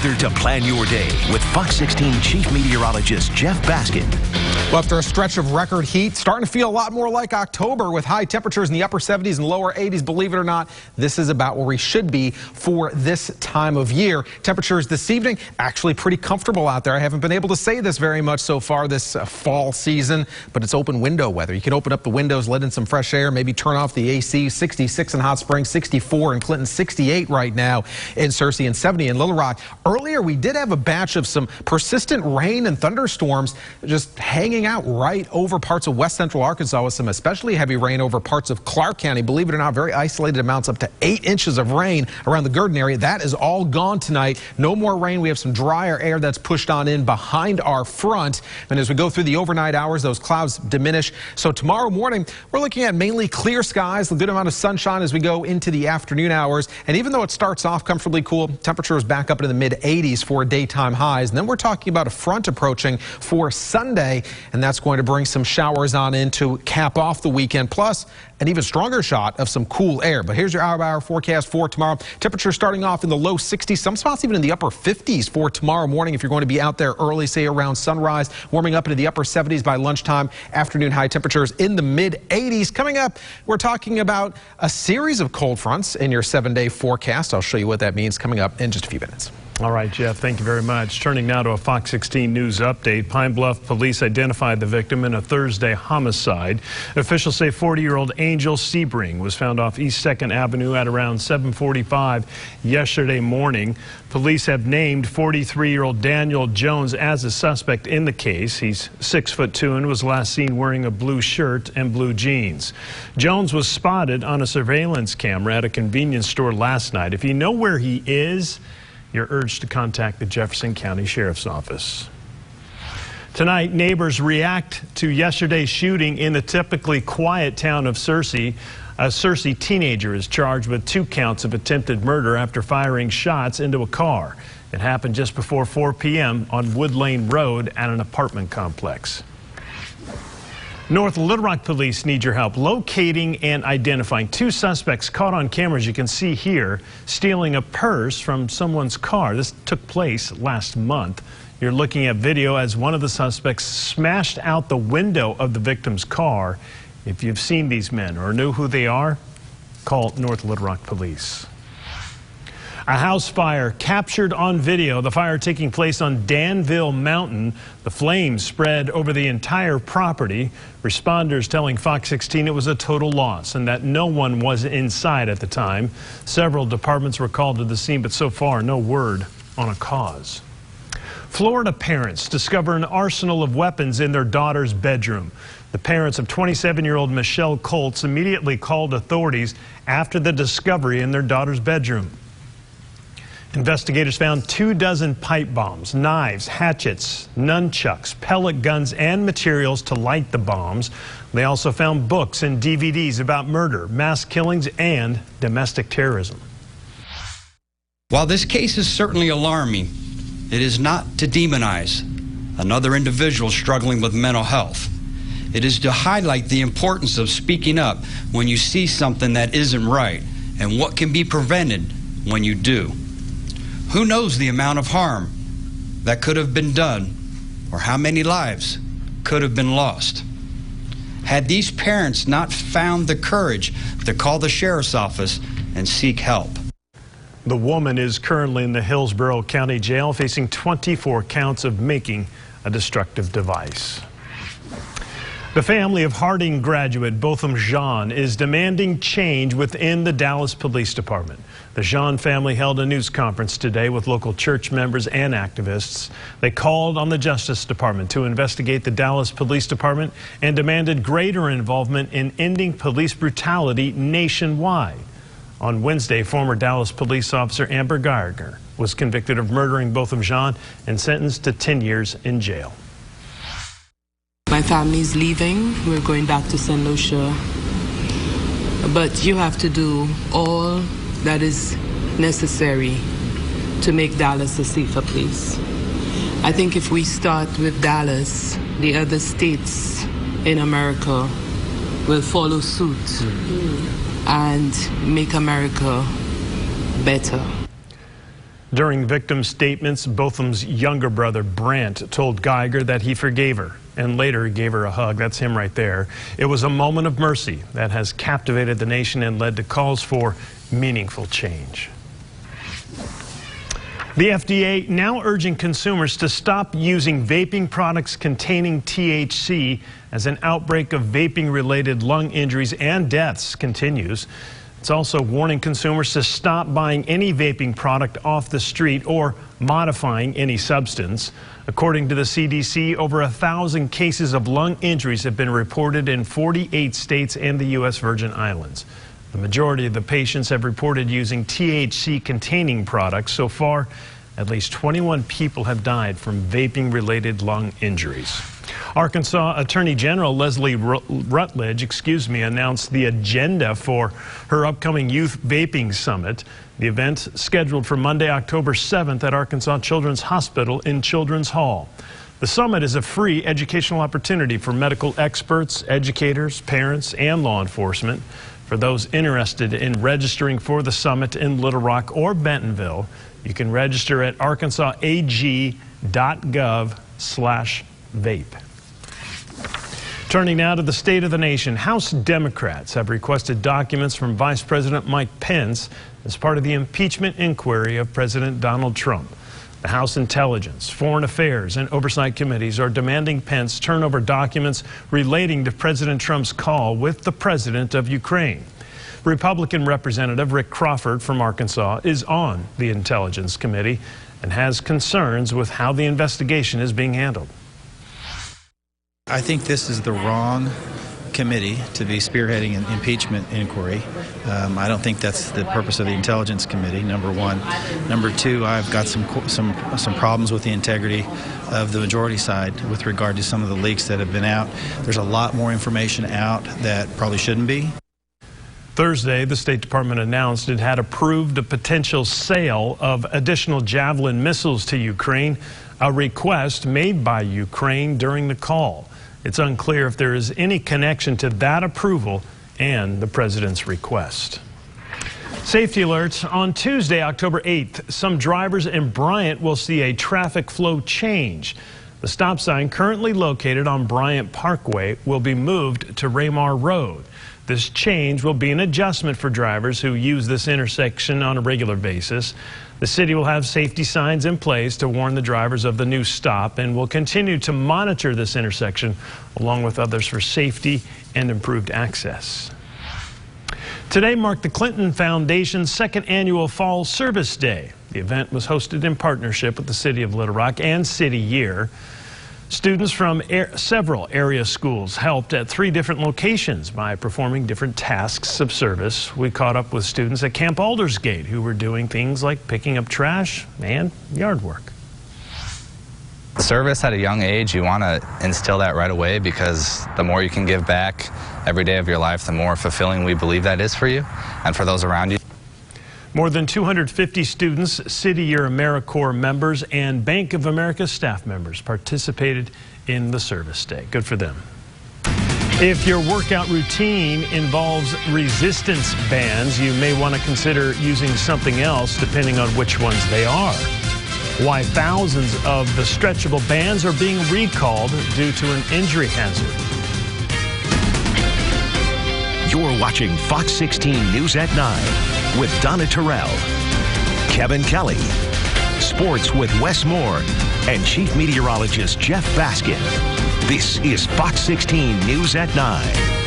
weather to plan your day with Fox 16 Chief Meteorologist Jeff Baskin. Well, after a stretch of record heat, starting to feel a lot more like October with high temperatures in the upper 70s and lower 80s. Believe it or not, this is about where we should be for this time of year. Temperatures this evening actually pretty comfortable out there. I haven't been able to say this very much so far this fall season, but it's open window weather. You can open up the windows, let in some fresh air, maybe turn off the AC. 66 in Hot Springs, 64 in Clinton, 68 right now in Searcy, and 70 in Little Rock. Earlier, we did have a batch of some persistent rain and thunderstorms just hanging out right over parts of west central Arkansas with some especially heavy rain over parts of Clark County. Believe it or not, very isolated amounts, up to 8 inches of rain around the Gurdon area. That is all gone tonight. No more rain. We have some drier air that's pushed on in behind our front. And as we go through the overnight hours, those clouds diminish. So tomorrow morning, we're looking at mainly clear skies, a good amount of sunshine as we go into the afternoon hours. And even though it starts off comfortably cool, temperatures back up into the mid-80s for daytime highs. And then we're talking about a front approaching for Sunday, and that's going to bring some showers on in to cap off the weekend, plus an even stronger shot of some cool air. But here's your hour-by-hour forecast for tomorrow. Temperatures starting off in the low 60s, some spots even in the upper 50s for tomorrow morning if you're going to be out there early, say around sunrise, warming up into the upper 70s by lunchtime. Afternoon high temperatures in the mid-80s. Coming up, we're talking about a series of cold fronts in your 7-day forecast. I'll show you what that means coming up in just a few minutes. All right, Jeff, thank you very much. Turning now to a Fox 16 News update. Pine Bluff police identified the victim in a Thursday homicide. Officials say 40-year-old Angel Sebring was found off East 2nd Avenue at around 7:45 yesterday morning. Police have named 43-year-old Daniel Jones as a suspect in the case. He's 6'2" and was last seen wearing a blue shirt and blue jeans. Jones was spotted on a surveillance camera at a convenience store last night. If you know where he is, you're urged to contact the Jefferson County Sheriff's Office. Tonight, neighbors react to yesterday's shooting in the typically quiet town of Searcy. A Searcy teenager is charged with 2 counts of attempted murder after firing shots into a car. It happened just before 4 p.m. on Wood Lane Road at an apartment complex. North Little Rock police need your help locating and identifying 2 suspects caught on cameras you can see here stealing a purse from someone's car. This took place last month. You're looking at video as one of the suspects smashed out the window of the victim's car. If you've seen these men or knew who they are, call North Little Rock police. A house fire captured on video, the fire taking place on Danville Mountain. The flames spread over the entire property. Responders telling Fox 16 it was a total loss and that no one was inside at the time. Several departments were called to the scene, but so far no word on a cause. Florida parents discover an arsenal of weapons in their daughter's bedroom. The parents of 27-year-old Michelle Colts immediately called authorities after the discovery in their daughter's bedroom. Investigators found 24 pipe bombs, knives, hatchets, nunchucks, pellet guns, and materials to light the bombs. They also found books and DVDs about murder, mass killings, and domestic terrorism. While this case is certainly alarming, it is not to demonize another individual struggling with mental health. It is to highlight the importance of speaking up when you see something that isn't right and what can be prevented when you do. Who knows the amount of harm that could have been done or how many lives could have been lost? Had these parents not found the courage to call the sheriff's office and seek help. The woman is currently in the Hillsborough County Jail facing 24 counts of making a destructive device. The family of Harding graduate Botham Jean is demanding change within the Dallas Police Department. The Jean family held a news conference today with local church members and activists. They called on the Justice Department to investigate the Dallas Police Department and demanded greater involvement in ending police brutality nationwide. On Wednesday, former Dallas police officer Amber Gardner was convicted of murdering Botham Jean and sentenced to 10 years in jail. My family's leaving. We're going back to St. Lucia. But you have to do all that is necessary to make Dallas a safer place. I think if we start with Dallas, the other states in America will follow suit and make America better. During victim statements, Botham's younger brother, Brant, told Geiger that he forgave her and later gave her a hug. That's him right there. It was a moment of mercy that has captivated the nation and led to calls for meaningful change. The FDA now urging consumers to stop using vaping products containing THC as an outbreak of vaping-related lung injuries and deaths continues. It's also warning consumers to stop buying any vaping product off the street or modifying any substance. According to the CDC, over 1,000 cases of lung injuries have been reported in 48 states and the U.S. Virgin Islands. The majority of the patients have reported using THC-containing products. So far, at least 21 people have died from vaping-related lung injuries. Arkansas Attorney General Leslie Rutledge, announced the agenda for her upcoming Youth Vaping Summit. The event scheduled for Monday, October 7th at Arkansas Children's Hospital in Children's Hall. The summit is a free educational opportunity for medical experts, educators, parents, and law enforcement. For those interested in registering for the summit in Little Rock or Bentonville, you can register at arkansasag.gov/vape. Turning now to the state of the nation, House Democrats have requested documents from Vice President Mike Pence as part of the impeachment inquiry of President Donald Trump. The House Intelligence, Foreign Affairs, and Oversight Committees are demanding Pence turn over documents relating to President Trump's call with the President of Ukraine. Republican Representative Rick Crawford from Arkansas is on the Intelligence Committee and has concerns with how the investigation is being handled. I think this is the wrong committee to be spearheading an impeachment inquiry. I don't think that's the purpose of the Intelligence Committee, number one. Number two, I've got some problems with the integrity of the majority side with regard to some of the leaks that have been out. There's a lot more information out that probably shouldn't be. Thursday, the State Department announced it had approved a potential sale of additional Javelin missiles to Ukraine, a request made by Ukraine during the call. It's unclear if there is any connection to that approval and the president's request. Safety alerts. On Tuesday, October 8th, some drivers in Bryant will see a traffic flow change. The stop sign currently located on Bryant Parkway will be moved to Raymar Road. This change will be an adjustment for drivers who use this intersection on a regular basis. The city will have safety signs in place to warn the drivers of the new stop and will continue to monitor this intersection along with others for safety and improved access. Today marked the Clinton Foundation's second annual Fall Service Day. The event was hosted in partnership with the City of Little Rock and City Year. Students from several area schools helped at 3 different locations by performing different tasks of service. We caught up with students at Camp Aldersgate who were doing things like picking up trash and yard work. Service at a young age, you want to instill that right away because the more you can give back every day of your life, the more fulfilling we believe that is for you and for those around you. More than 250 students, City Year AmeriCorps members, and Bank of America staff members participated in the service day. Good for them. If your workout routine involves resistance bands, you may want to consider using something else depending on which ones they are. Why thousands of the stretchable bands are being recalled due to an injury hazard. You're watching Fox 16 News at 9 with Donna Terrell, Kevin Kelly, sports with Wes Moore, and Chief Meteorologist Jeff Baskin. This is Fox 16 News at 9.